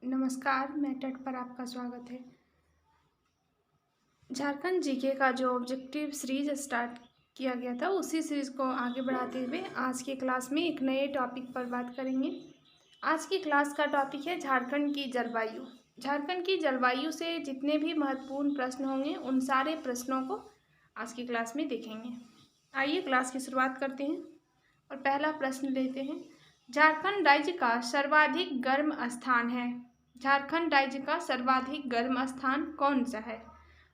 नमस्कार, मैं तट पर आपका स्वागत है। झारखंड जीके का जो ऑब्जेक्टिव सीरीज स्टार्ट किया गया था, उसी सीरीज़ को आगे बढ़ाते हुए आज की क्लास में एक नए टॉपिक पर बात करेंगे। आज की क्लास का टॉपिक है झारखंड की जलवायु। झारखंड की जलवायु से जितने भी महत्वपूर्ण प्रश्न होंगे, उन सारे प्रश्नों को आज की क्लास में देखेंगे। आइए क्लास की शुरुआत करते हैं और पहला प्रश्न लेते हैं। झारखंड राज्य का सर्वाधिक गर्म स्थान है। झारखंड राज्य का सर्वाधिक गर्म स्थान कौन सा है?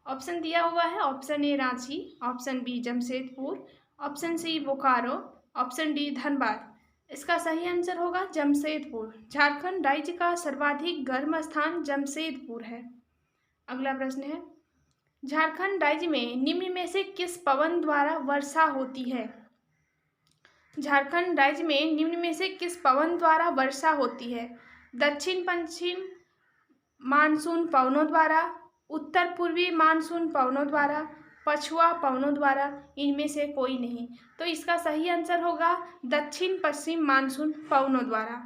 ऑप्शन दिया हुआ है। Option A Ranchi, option B Jamshedpur, option C Bokaro, option D Dhanbad. इसका सही आंसर होगा जमशेदपुर। झारखंड राज्य का सर्वाधिक गर्म स्थान जमशेदपुर है। अगला प्रश्न है, झारखंड राज्य में निम्न में से किस पवन द्वारा वर्षा होती है? झारखंड राज्य में निम्न में से किस पवन द्वारा वर्षा होती है? दक्षिण पश्चिम मानसून पवनों द्वारा, उत्तर पूर्वी मानसून पवनों द्वारा, पछुआ पवनों द्वारा, इनमें से कोई नहीं। तो इसका सही आंसर होगा दक्षिण पश्चिम मानसून पवनों द्वारा।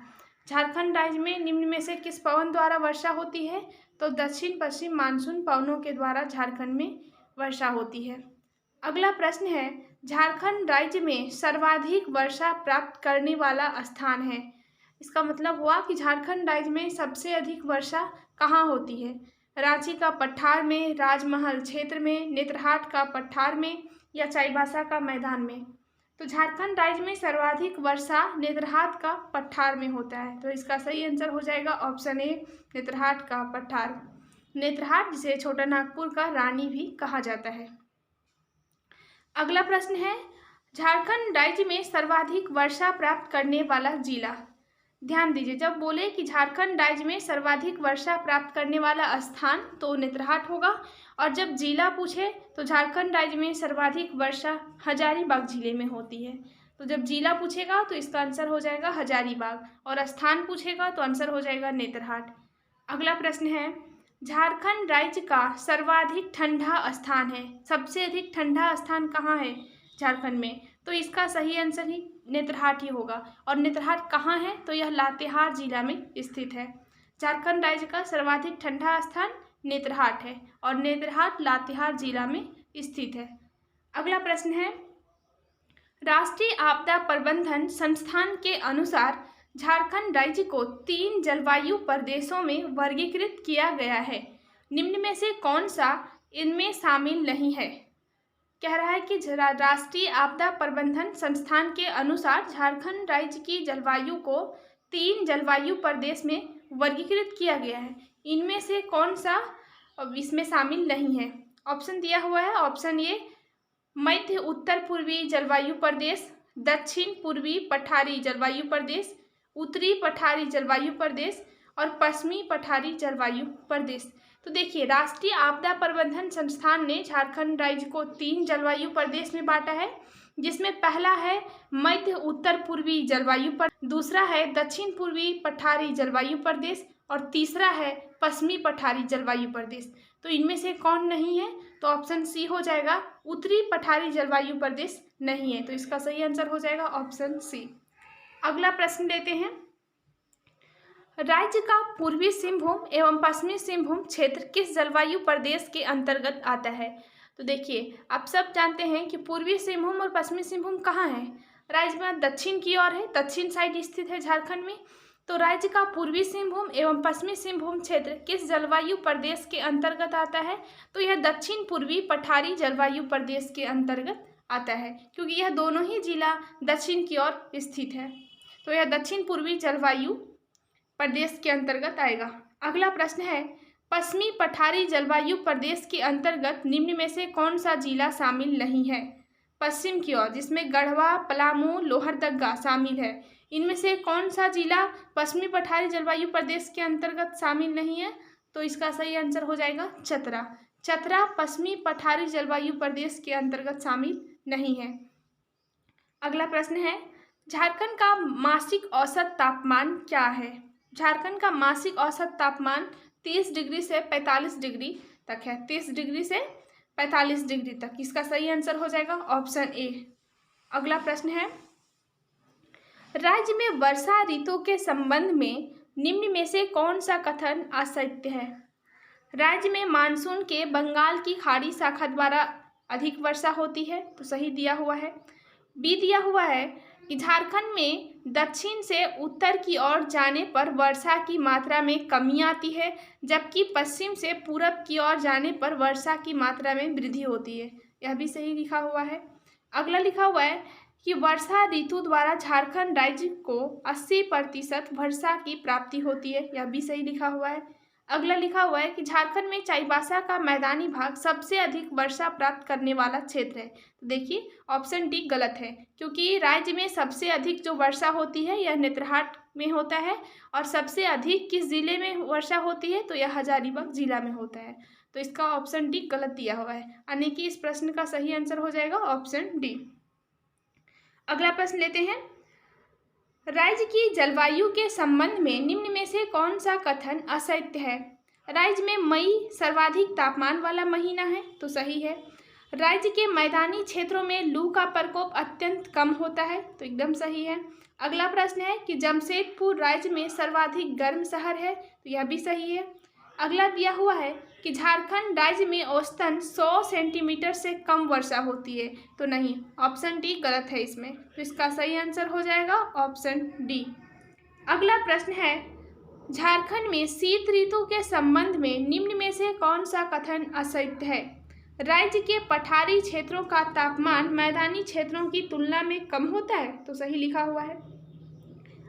झारखंड राज्य में निम्न में से किस पवन द्वारा वर्षा होती है? तो दक्षिण पश्चिम मानसून पवनों के द्वारा झारखंड में वर्षा होती है। अगला प्रश्न है, झारखंड राज्य में सर्वाधिक वर्षा प्राप्त करने वाला स्थान है। इसका मतलब हुआ कि झारखंड राज्य में सबसे अधिक वर्षा कहाँ होती है? रांची का पठार में, राजमहल क्षेत्र में, नेतरहाट का पठार में या चाईबासा का मैदान में? तो झारखंड राज्य में सर्वाधिक वर्षा नेतरहाट का पठार में होता है। तो इसका सही आंसर हो जाएगा ऑप्शन ए नेतरहाट का पठार। नेतरहाट जिसे छोटा नागपुर का रानी भी कहा जाता है। अगला प्रश्न है, झारखंड राज्य में सर्वाधिक वर्षा प्राप्त करने वाला जिला। ध्यान दीजिए, जब बोले कि झारखंड राज्य में सर्वाधिक वर्षा प्राप्त करने वाला स्थान तो नेतरहाट होगा, और जब जिला पूछे तो झारखंड राज्य में सर्वाधिक वर्षा हजारीबाग जिले में होती है। तो जब जिला पूछेगा तो इसका आंसर हो जाएगा हजारीबाग, और स्थान पूछेगा तो आंसर हो जाएगा नेतरहाट। अगला प्रश्न है, झारखंड राज्य का सर्वाधिक ठंडा स्थान है। सबसे अधिक ठंडा स्थान कहाँ है झारखंड में? तो इसका सही आंसर ही नेतरहाट ही होगा। और नेतरहाट कहाँ है? तो यह लातेहार जिला में स्थित है। झारखंड राज्य का सर्वाधिक ठंडा स्थान नेतरहाट है, और नेतरहाट लातेहार जिला में स्थित है। अगला प्रश्न है, राष्ट्रीय आपदा प्रबंधन संस्थान के अनुसार झारखंड राज्य को 3 जलवायु प्रदेशों में वर्गीकृत किया गया है। निम्न में से कौन सा इनमें शामिल नहीं है? कह रहा है कि राष्ट्रीय आपदा प्रबंधन संस्थान के अनुसार झारखंड राज्य की जलवायु को 3 जलवायु प्रदेश में वर्गीकृत किया गया है। इनमें से कौन सा इसमें शामिल नहीं है? ऑप्शन दिया हुआ है। ऑप्शन ए मध्य उत्तर पूर्वी जलवायु प्रदेश, दक्षिण पूर्वी पठारी जलवायु प्रदेश, उत्तरी पठारी जलवायु प्रदेश और पश्चिमी पठारी जलवायु प्रदेश। तो देखिए, राष्ट्रीय आपदा प्रबंधन संस्थान ने झारखंड राज्य को 3 जलवायु प्रदेश में बांटा है, जिसमें पहला है मध्य उत्तर पूर्वी जलवायु प्रदेश, दूसरा है दक्षिण पूर्वी पठारी जलवायु प्रदेश और तीसरा है पश्चिमी पठारी जलवायु प्रदेश। तो इनमें से कौन नहीं है? तो ऑप्शन सी हो जाएगा, उत्तरी पठारी जलवायु प्रदेश नहीं है। तो इसका सही आंसर हो जाएगा ऑप्शन सी। अगला प्रश्न लेते हैं, राज्य का पूर्वी सिंहभूम एवं पश्चिमी सिंहभूम क्षेत्र किस जलवायु प्रदेश के अंतर्गत आता है? तो देखिए, आप सब जानते हैं कि पूर्वी सिंहभूम और पश्चिमी सिंहभूम कहाँ है? राज्य में दक्षिण की ओर है, दक्षिण साइड स्थित है झारखंड में। तो राज्य का पूर्वी सिंहभूम एवं पश्चिमी सिंहभूम क्षेत्र किस जलवायु प्रदेश के अंतर्गत आता है? तो यह दक्षिण पूर्वी पठारी जलवायु प्रदेश के अंतर्गत आता है, क्योंकि यह दोनों ही जिला दक्षिण की ओर स्थित है। तो यह दक्षिण पूर्वी जलवायु प्रदेश के अंतर्गत आएगा। अगला प्रश्न है, पश्चिमी पठारी जलवायु प्रदेश के अंतर्गत निम्न में से कौन सा जिला शामिल नहीं है? पश्चिम की ओर, जिसमें गढ़वा, पलामू, लोहरदगा शामिल है। इनमें से कौन सा जिला पश्चिमी पठारी जलवायु प्रदेश के अंतर्गत शामिल नहीं है? तो इसका सही आंसर हो जाएगा चतरा। चतरा पश्चिमी पठारी जलवायु प्रदेश के अंतर्गत शामिल नहीं है। अगला प्रश्न है, झारखंड का मासिक औसत तापमान क्या है? झारखंड का मासिक औसत तापमान 30 डिग्री से 45 डिग्री तक है। 30 डिग्री से 45 डिग्री तक। इसका सही आंसर हो जाएगा ऑप्शन ए। अगला प्रश्न है, राज्य में वर्षा ऋतु के संबंध में निम्न में से कौन सा कथन असत्य है? राज्य में मानसून के बंगाल की खाड़ी शाखा द्वारा अधिक वर्षा होती है, तो सही दिया हुआ है। बी दिया हुआ है कि झारखंड में दक्षिण से उत्तर की ओर जाने पर वर्षा की मात्रा में कमी आती है, जबकि पश्चिम से पूरब की ओर जाने पर वर्षा की मात्रा में वृद्धि होती है। यह भी सही लिखा हुआ है। अगला लिखा हुआ है कि वर्षा ऋतु द्वारा झारखंड राज्य को 80% वर्षा की प्राप्ति होती है। यह भी सही लिखा हुआ है। अगला लिखा हुआ है कि झारखंड में चाईबासा का मैदानी भाग सबसे अधिक वर्षा प्राप्त करने वाला क्षेत्र है। तो देखिए ऑप्शन डी गलत है, क्योंकि राज्य में सबसे अधिक जो वर्षा होती है यह नेतरहाट में होता है, और सबसे अधिक किस जिले में वर्षा होती है, तो यह हजारीबाग जिला में होता है। तो इसका ऑप्शन डी गलत दिया हुआ है, यानी कि इस प्रश्न का सही आंसर हो जाएगा ऑप्शन डी। अगला प्रश्न लेते हैं। राज्य की जलवायु के संबंध में निम्न में से कौन सा कथन असत्य है? राज्य में मई सर्वाधिक तापमान वाला महीना है, तो सही है। राज्य के मैदानी क्षेत्रों में लू का प्रकोप अत्यंत कम होता है, तो एकदम सही है। अगला प्रश्न है कि जमशेदपुर राज्य में सर्वाधिक गर्म शहर है, तो यह भी सही है। अगला दिया हुआ है कि झारखंड राज्य में औसतन 100 सेंटीमीटर से कम वर्षा होती है, तो नहीं, ऑप्शन डी गलत है इसमें, तो इसका सही आंसर हो जाएगा ऑप्शन डी। अगला प्रश्न है, झारखंड में शीत ऋतु के संबंध में निम्न में से कौन सा कथन असत्य है? राज्य के पठारी क्षेत्रों का तापमान मैदानी क्षेत्रों की तुलना में कम होता है, तो सही लिखा हुआ है।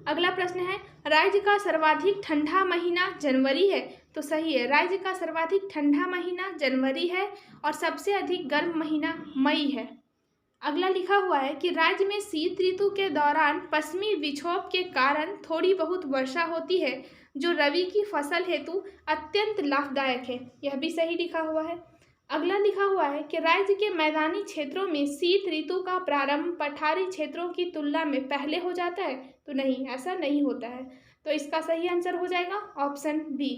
अगला प्रश्न है, राज्य का सर्वाधिक ठंडा महीना जनवरी है, तो सही है। राज्य का सर्वाधिक ठंडा महीना जनवरी है और सबसे अधिक गर्म महीना मई है। अगला लिखा हुआ है कि राज्य में शीत ऋतु के दौरान पश्चिमी विक्षोभ के कारण थोड़ी बहुत वर्षा होती है, जो रबी की फसल हेतु अत्यंत लाभदायक है। यह भी सही लिखा हुआ है। अगला लिखा हुआ है कि राज्य के मैदानी क्षेत्रों में शीत ऋतु का प्रारंभ पठारी क्षेत्रों की तुलना में पहले हो जाता है, तो नहीं, ऐसा नहीं होता है। तो इसका सही आंसर हो जाएगा ऑप्शन बी।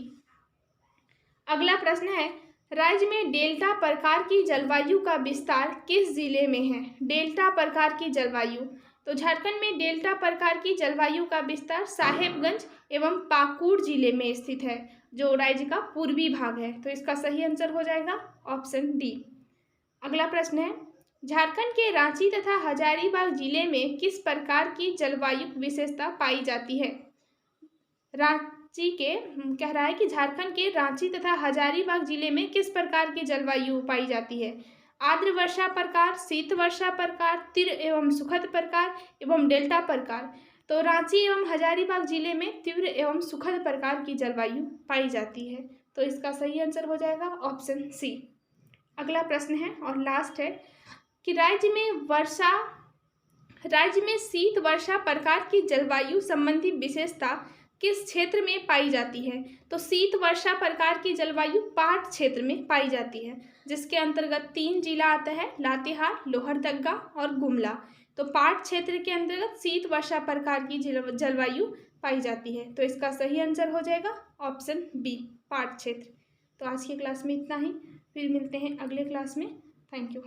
अगला प्रश्न है, राज्य में डेल्टा प्रकार की जलवायु का विस्तार किस जिले में है? डेल्टा प्रकार की जलवायु, तो झारखंड में डेल्टा प्रकार की जलवायु का विस्तार साहेबगंज एवं पाकुड़ जिले में स्थित है, जो राज्य का पूर्वी भाग है। तो इसका सही आंसर हो जाएगा ऑप्शन डी। अगला प्रश्न है, झारखंड के रांची तथा हजारीबाग जिले में किस प्रकार की जलवायु विशेषता पाई जाती है? रांची के कह रहा है कि झारखंड के रांची तथा हजारीबाग जिले में किस प्रकार की जलवायु पाई जाती है? आर्द्र वर्षा प्रकार, शीत वर्षा प्रकार, तीव्र एवं सुखद प्रकार एवं डेल्टा प्रकार। तो रांची एवं हजारीबाग जिले में तीव्र एवं सुखद प्रकार की जलवायु पाई जाती है। तो इसका सही आंसर हो जाएगा ऑप्शन सी। अगला प्रश्न है और लास्ट है कि राज्य में शीत वर्षा प्रकार की जलवायु संबंधी विशेषता किस क्षेत्र में पाई जाती है? तो शीत वर्षा प्रकार की जलवायु पाट क्षेत्र में पाई जाती है, जिसके अंतर्गत 3 जिला आता है, लातेहार, लोहरदगा और गुमला। तो पाट क्षेत्र के अंतर्गत शीत वर्षा प्रकार की जलवायु पाई जाती है। तो इसका सही आंसर हो जाएगा ऑप्शन बी, पाट क्षेत्र। तो आज की क्लास में इतना ही, फिर मिलते हैं अगले क्लास में। Thank you.